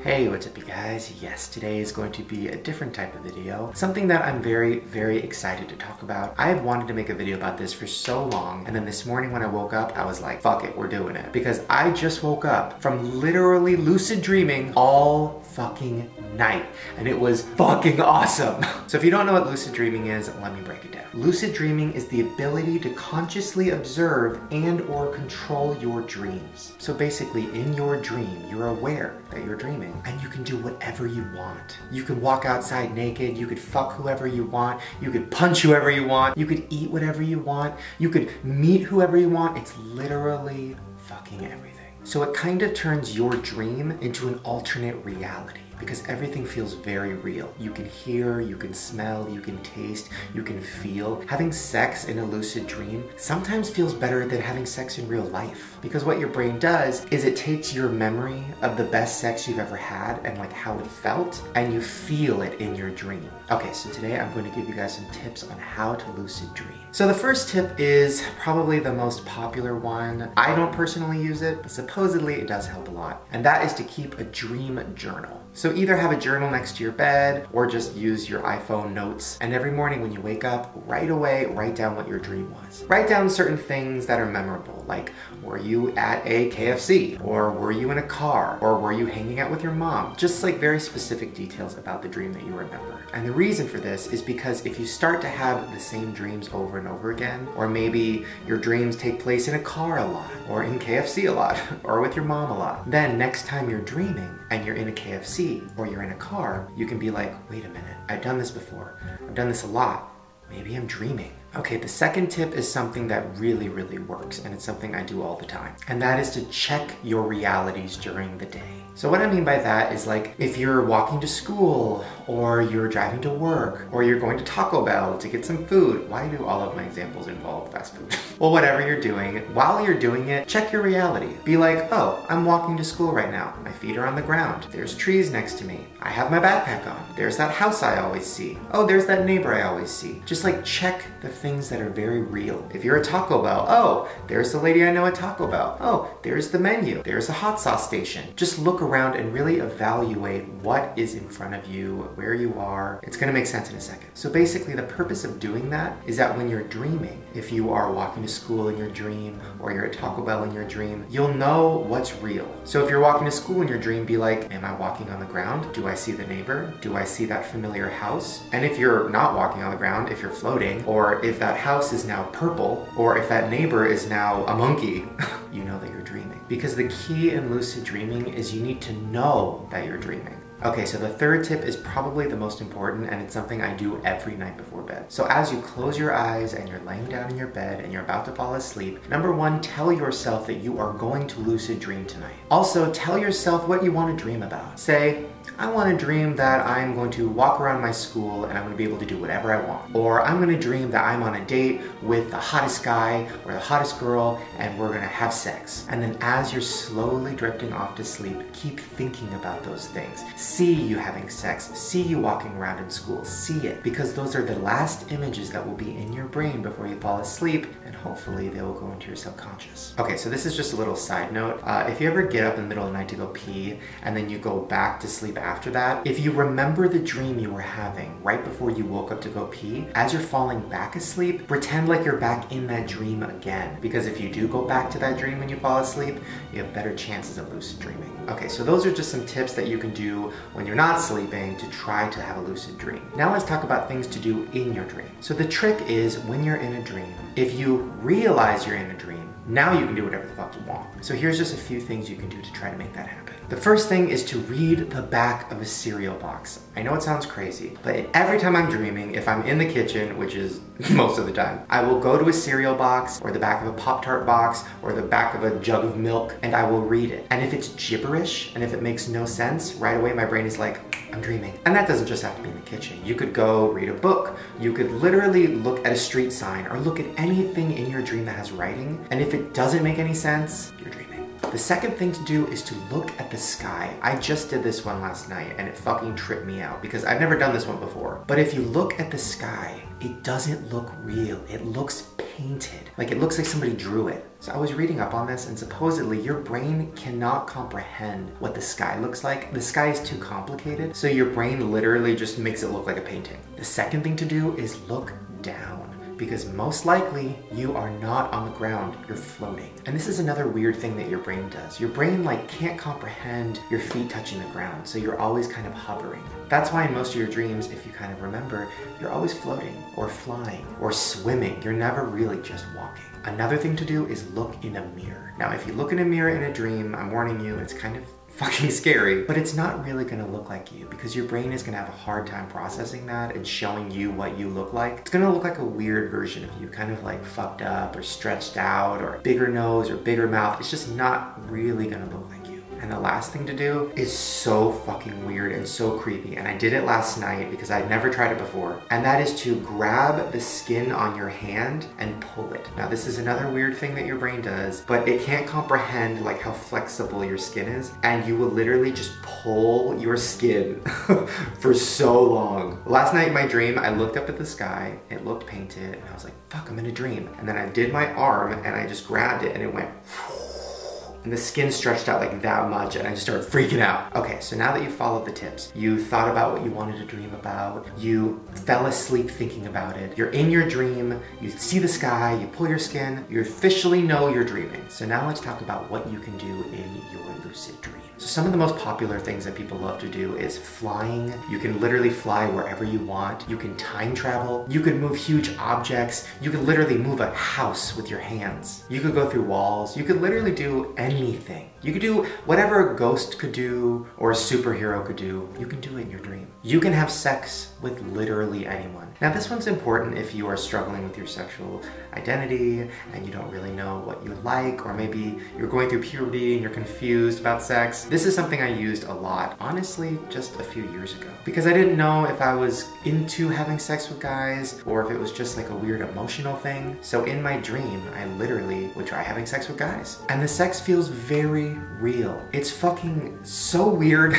Hey, what's up you guys? Yes, today is going to be a different type of video. Something that I'm very excited to talk about. I have wanted to make a video about this for so long, and then this morning when I woke up, I was like, fuck it, we're doing it. Because I just woke up from literally lucid dreaming all fucking night, and it was fucking awesome. So if you don't know what lucid dreaming is, let me break it down. Lucid dreaming is the ability to consciously observe and or control your dreams. So basically, in your dream, you're aware that you're dreaming, and you can do whatever you want. You can walk outside naked, you could fuck whoever you want, you could punch whoever you want, you could eat whatever you want, you could meet whoever you want. It's literally fucking everything. So it kind of turns your dream into an alternate reality, because everything feels very real. You can hear, you can smell, you can taste, you can feel. Having sex in a lucid dream sometimes feels better than having sex in real life, because what your brain does is it takes your memory of the best sex you've ever had and like how it felt, and you feel it in your dream. Okay, so today I'm going to give you guys some tips on how to lucid dream. So the first tip is probably the most popular one. I don't personally use it, but supposedly it does help a lot, and that is to keep a dream journal. So either have a journal next to your bed or just use your iPhone notes, and every morning when you wake up, right away, write down what your dream was. Write down certain things that are memorable, like were you at a KFC, or were you in a car, or were you hanging out with your mom? Just like very specific details about the dream that you remember. And the reason for this is because if you start to have the same dreams over and over again, or maybe your dreams take place in a car a lot, or in KFC a lot, or with your mom a lot, then next time you're dreaming and you're in a KFC or you're in a car, you can be like, wait a minute, I've done this before. I've done this a lot. Maybe I'm dreaming. Okay, the second tip is something that really works, and it's something I do all the time. And that is to check your realities during the day. So what I mean by that is, like, if you're walking to school, or you're driving to work, or you're going to Taco Bell to get some food. Why do all of my examples involve fast food? Well, whatever you're doing, while you're doing it, check your reality. Be like, oh, I'm walking to school right now. My feet are on the ground. There's trees next to me. I have my backpack on. There's that house I always see. Oh, there's that neighbor I always see. Just like check the things that are very real. If you're at Taco Bell, oh, there's the lady I know at Taco Bell. Oh, there's the menu. There's a hot sauce station. Just look around and really evaluate what is in front of you, where you are. It's gonna make sense in a second. So basically the purpose of doing that is that when you're dreaming, if you are walking to school in your dream, or you're at Taco Bell in your dream, you'll know what's real. So if you're walking to school in your dream, be like, am I walking on the ground? Do I see the neighbor? Do I see that familiar house? And if you're not walking on the ground, if you're floating, or if that house is now purple, or if that neighbor is now a monkey, you know that you're dreaming. Because the key in lucid dreaming is you need to know that you're dreaming. Okay, so the third tip is probably the most important, and it's something I do every night before bed. So as you close your eyes and you're laying down in your bed and you're about to fall asleep, number one, tell yourself that you are going to lucid dream tonight. Also, tell yourself what you want to dream about. Say, I want to dream that I'm going to walk around my school and I'm going to be able to do whatever I want. Or I'm going to dream that I'm on a date with the hottest guy or the hottest girl and we're going to have sex. And then as you're slowly drifting off to sleep, keep thinking about those things. See you having sex, see you walking around in school, see it, because those are the last images that will be in your brain before you fall asleep, and hopefully they will go into your subconscious. Okay, so this is just a little side note. If you ever get up in the middle of the night to go pee, and then you go back to sleep after that, if you remember the dream you were having right before you woke up to go pee, as you're falling back asleep, pretend like you're back in that dream again, because if you do go back to that dream when you fall asleep, you have better chances of lucid dreaming. Okay, so those are just some tips that you can do when you're not sleeping to try to have a lucid dream. Now let's talk about things to do in your dream. So the trick is, when you're in a dream, if you realize you're in a dream, now you can do whatever the fuck you want. So here's just a few things you can do to try to make that happen. The first thing is to read the back of a cereal box. I know it sounds crazy, but every time I'm dreaming, if I'm in the kitchen, which is most of the time, I will go to a cereal box or the back of a Pop-Tart box or the back of a jug of milk, and I will read it. And if it's gibberish and if it makes no sense, right away my brain is like, I'm dreaming. And that doesn't just have to be in the kitchen. You could go read a book. You could literally look at a street sign or look at anything in your dream that has writing. And if it doesn't make any sense, you're dreaming. The second thing to do is to look at the sky. I just did this one last night and it fucking tripped me out because I've never done this one before. But if you look at the sky, it doesn't look real. It looks painted. Like it looks like somebody drew it. So I was reading up on this and supposedly your brain cannot comprehend what the sky looks like. The sky is too complicated. So your brain literally just makes it look like a painting. The second thing to do is look down, because most likely you are not on the ground, you're floating. And this is another weird thing that your brain does. Your brain like can't comprehend your feet touching the ground, so you're always kind of hovering. That's why in most of your dreams, if you kind of remember, you're always floating or flying or swimming. You're never really just walking. Another thing to do is look in a mirror. Now, if you look in a mirror in a dream, I'm warning you, it's kind of fucking scary, but it's not really gonna look like you because your brain is gonna have a hard time processing that and showing you what you look like. It's gonna look like a weird version of you, kind of like fucked up or stretched out or bigger nose or bigger mouth. It's just not really gonna look like you. And the last thing to do is so fucking weird and so creepy. And I did it last night because I'd never tried it before. And that is to grab the skin on your hand and pull it. Now this is another weird thing that your brain does, but it can't comprehend like how flexible your skin is. And you will literally just pull your skin for so long. Last night in my dream, I looked up at the sky, it looked painted, and I was like, fuck, I'm in a dream. And then I did my arm and I just grabbed it and it went and the skin stretched out like that much and I just started freaking out. Okay, so now that you followed the tips, you thought about what you wanted to dream about, you fell asleep thinking about it, you're in your dream, you see the sky, you pull your skin, you officially know you're dreaming. So now let's talk about what you can do in your lucid dream. So some of the most popular things that people love to do is flying. You can literally fly wherever you want. You can time travel. You could move huge objects. You could literally move a house with your hands. You could go through walls. You could literally do anything. You could do whatever a ghost could do or a superhero could do. You can do it in your dream. You can have sex with literally anyone. Now this one's important if you are struggling with your sexual identity and you don't really know what you like, or maybe you're going through puberty and you're confused about sex. This is something I used a lot, honestly, just a few years ago. Because I didn't know if I was into having sex with guys or if it was just like a weird emotional thing. So in my dream, I literally would try having sex with guys. And the sex feels very real. It's fucking so weird,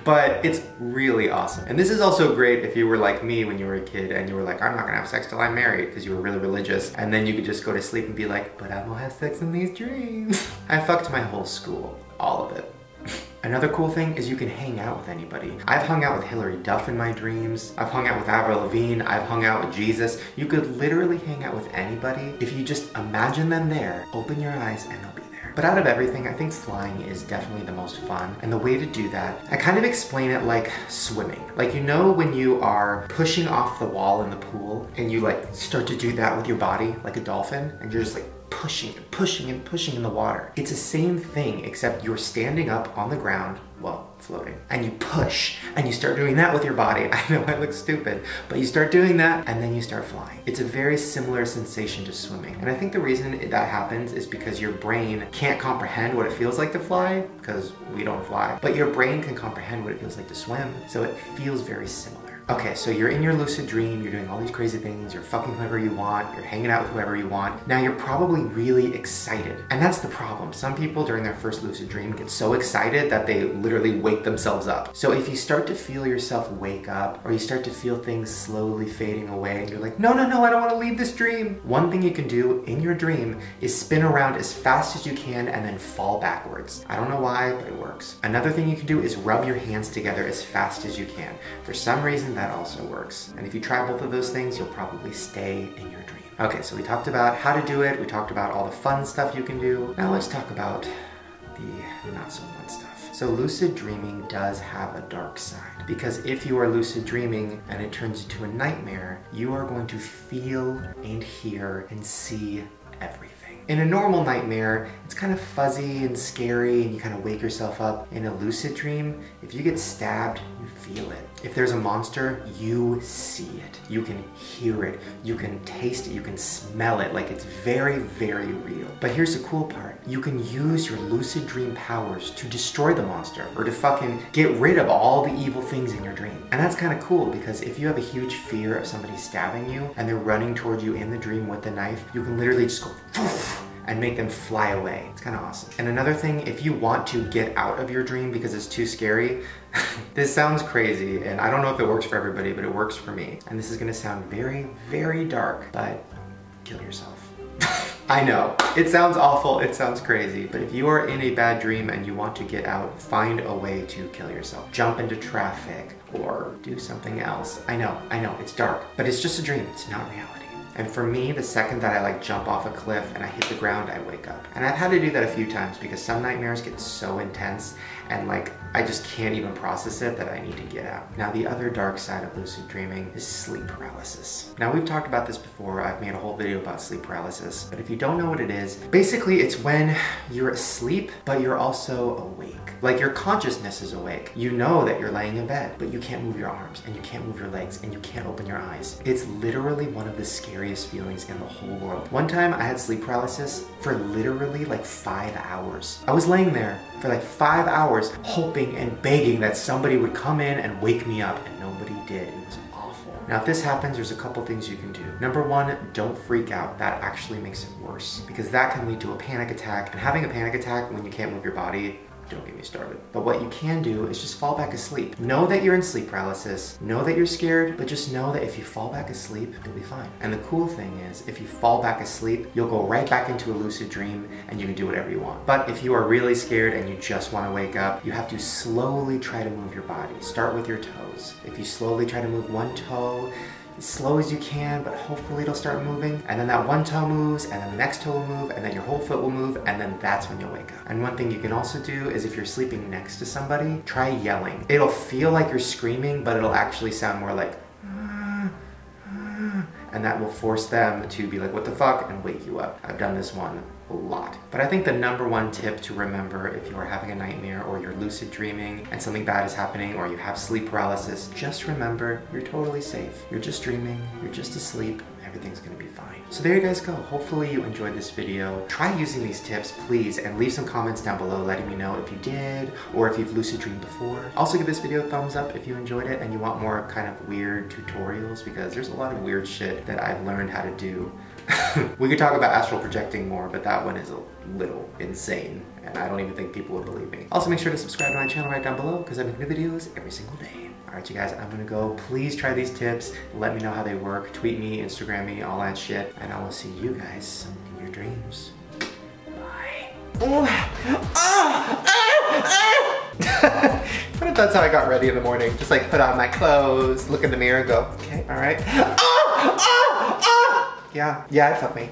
but it's really awesome. And this is also great if you were like me when you were a kid and you were like, I'm not gonna have sex till I'm married, because you were really religious. And then you could just go to sleep and be like, but I will have sex in these dreams. I fucked my whole school, all of it. Another cool thing is you can hang out with anybody. I've hung out with Hilary Duff in my dreams. I've hung out with Avril Lavigne. I've hung out with Jesus. You could literally hang out with anybody if you just imagine them there, open your eyes, and they'll be there. But out of everything, I think flying is definitely the most fun. And the way to do that, I kind of explain it like swimming. Like, you know when you are pushing off the wall in the pool and you like start to do that with your body like a dolphin and you're just like pushing and pushing and pushing in the water. It's the same thing, except you're standing up on the ground, well, floating, and you push, and you start doing that with your body. I know I look stupid, but you start doing that, and then you start flying. It's a very similar sensation to swimming. And I think the reason that happens is because your brain can't comprehend what it feels like to fly, because we don't fly, but your brain can comprehend what it feels like to swim, so it feels very similar. Okay, so you're in your lucid dream, you're doing all these crazy things, you're fucking whoever you want, you're hanging out with whoever you want. Now you're probably really excited. And that's the problem. Some people during their first lucid dream get so excited that they literally wake themselves up. So if you start to feel yourself wake up, or you start to feel things slowly fading away, and you're like, no, no, no, I don't want to leave this dream. One thing you can do in your dream is spin around as fast as you can and then fall backwards. I don't know why, but it works. Another thing you can do is rub your hands together as fast as you can. For some reason, that also works. And if you try both of those things, you'll probably stay in your dream. Okay, so we talked about how to do it. We talked about all the fun stuff you can do. Now let's talk about the not so fun stuff. So lucid dreaming does have a dark side, because if you are lucid dreaming and it turns into a nightmare, you are going to feel and hear and see everything. In a normal nightmare, it's kind of fuzzy and scary and you kind of wake yourself up. In a lucid dream, if you get stabbed, you feel it. If there's a monster, you see it. You can hear it. You can taste it. You can smell it. Like, it's very, very real. But here's the cool part. You can use your lucid dream powers to destroy the monster, or to fucking get rid of all the evil things in your dream. And that's kind of cool, because if you have a huge fear of somebody stabbing you and they're running toward you in the dream with the knife, you can literally just go poof, and make them fly away. It's kind of awesome. And another thing, if you want to get out of your dream because it's too scary, this sounds crazy, and I don't know if it works for everybody, but it works for me. And this is gonna sound very, very dark, but kill yourself. I know, it sounds awful, it sounds crazy, but if you are in a bad dream and you want to get out, find a way to kill yourself. Jump into traffic or do something else. I know, it's dark, but it's just a dream, it's not reality. And for me, the second that I like jump off a cliff and I hit the ground, I wake up. And I've had to do that a few times because some nightmares get so intense and like, I just can't even process it that I need to get out. Now, the other dark side of lucid dreaming is sleep paralysis. Now, we've talked about this before. I've made a whole video about sleep paralysis, but if you don't know what it is, basically it's when you're asleep, but you're also awake. Like your consciousness is awake. You know that you're laying in bed, but you can't move your arms and you can't move your legs and you can't open your eyes. It's literally one of the scariest feelings in the whole world. One time I had sleep paralysis for literally like 5 hours. I was laying there for like 5 hours hoping and begging that somebody would come in and wake me up, and nobody did. It was awful. Now, if this happens, there's a couple things you can do. Number one, don't freak out. That actually makes it worse because that can lead to a panic attack, and having a panic attack when you can't move your body, don't get me started. But what you can do is just fall back asleep. Know that you're in sleep paralysis, know that you're scared, but just know that if you fall back asleep, you'll be fine. And the cool thing is, if you fall back asleep, you'll go right back into a lucid dream and you can do whatever you want. But if you are really scared and you just want to wake up, you have to slowly try to move your body. Start with your toes. If you slowly try to move one toe, as slow as you can, but hopefully it'll start moving. And then that one toe moves, and then the next toe will move, and then your whole foot will move, and then that's when you'll wake up. And one thing you can also do is if you're sleeping next to somebody, try yelling. It'll feel like you're screaming, but it'll actually sound more like, and that will force them to be like, what the fuck, and wake you up. I've done this one a lot. But I think the number one tip to remember if you are having a nightmare or you're lucid dreaming and something bad is happening or you have sleep paralysis, just remember you're totally safe. You're just dreaming, you're just asleep, everything's gonna be fine. So there you guys go. Hopefully you enjoyed this video. Try using these tips, please, and leave some comments down below letting me know if you did or if you've lucid dreamed before. Also give this video a thumbs up if you enjoyed it and you want more kind of weird tutorials because there's a lot of weird shit that I've learned how to do. We could talk about astral projecting more, but that one is a little insane and I don't even think people would believe me. Also make sure to subscribe to my channel right down below because I make new videos every single day. Alright you guys, I'm gonna go. Please try these tips. Let me know how they work. Tweet me, Instagram me, all that shit. And I will see you guys in your dreams. Bye. What if that's how I got ready in the morning? Just like put on my clothes, look in the mirror and go, okay, alright. Yeah, it fucked me.